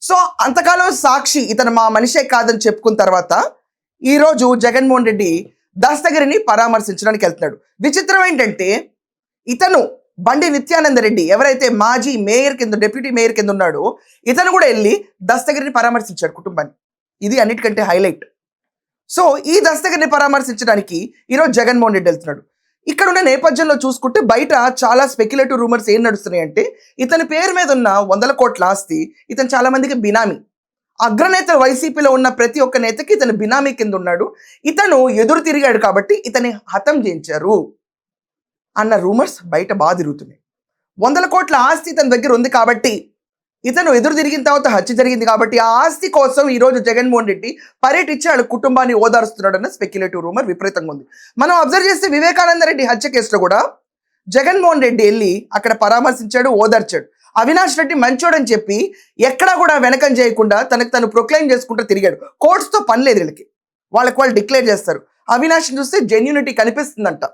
So అంతకాలం సాక్షి ఇతను మా మనిషే కాదని చెప్పుకున్న తర్వాత ఈరోజు జగన్మోహన్ రెడ్డి దస్తగిరిని పరామర్శించడానికి వెళ్తున్నాడు. విచిత్రం ఏంటంటే ఇతను బండి నిత్యానంద రెడ్డి ఎవరైతే మాజీ మేయర్ కింద డిప్యూటీ మేయర్ కింద ఉన్నాడో ఇతను కూడా వెళ్ళి దస్తగిరిని పరామర్శించాడు కుటుంబాన్ని. ఇది అన్నిటికంటే హైలైట్. సో ఈ దస్తగిరిని పరామర్శించడానికి ఈరోజు జగన్మోహన్ రెడ్డి వెళ్తున్నాడు. ఇక్కడ ఉన్న నేపథ్యంలో చూసుకుంటే బయట చాలా స్పెక్యులేటివ్ రూమర్స్ ఏం నడుస్తున్నాయంటే ఇతని పేరు మీద ఉన్న 100 కోట్ల ఆస్తి ఇతను చాలా మందికి బినామీ. అగ్రనేత వైసీపీలో ఉన్న ప్రతి ఒక్క నేతకి ఇతను బినామీ కింద ఉన్నాడు. ఇతను ఎదురు తిరిగాడు కాబట్టి ఇతని హతం చేయించారు అన్న రూమర్స్ బయట బాగా తిరుగుతున్నాయి. 100 కోట్ల ఆస్తి ఇతని దగ్గర ఉంది కాబట్టి ఇతను ఎదురు తిరిగిన తర్వాత హత్య జరిగింది కాబట్టి ఆ ఆస్తి కోసం ఈరోజు జగన్మోహన్ రెడ్డి పర్యటించి వాళ్ళ కుటుంబాన్ని ఓదారుస్తున్నాడు అన్న స్పెక్యులేటివ్ రూమర్ విపరీతంగా ఉంది. మనం అబ్జర్వ్ చేస్తే వివేకానంద రెడ్డి హత్య కేసులో కూడా జగన్మోహన్ రెడ్డి వెళ్ళి అక్కడ పరామర్శించాడు, ఓదార్చాడు. అవినాష్ రెడ్డి మంచోడని చెప్పి ఎక్కడా కూడా వెనకం చేయకుండా తనకు తను ప్రొక్లైమ్ చేసుకుంటూ తిరిగాడు. కోర్ట్స్తో పని లేదు వీళ్ళకి, వాళ్ళకి వాళ్ళు డిక్లేర్ చేస్తారు. అవినాష్ని చూస్తే జెన్యూనిటీ కనిపిస్తుందంట.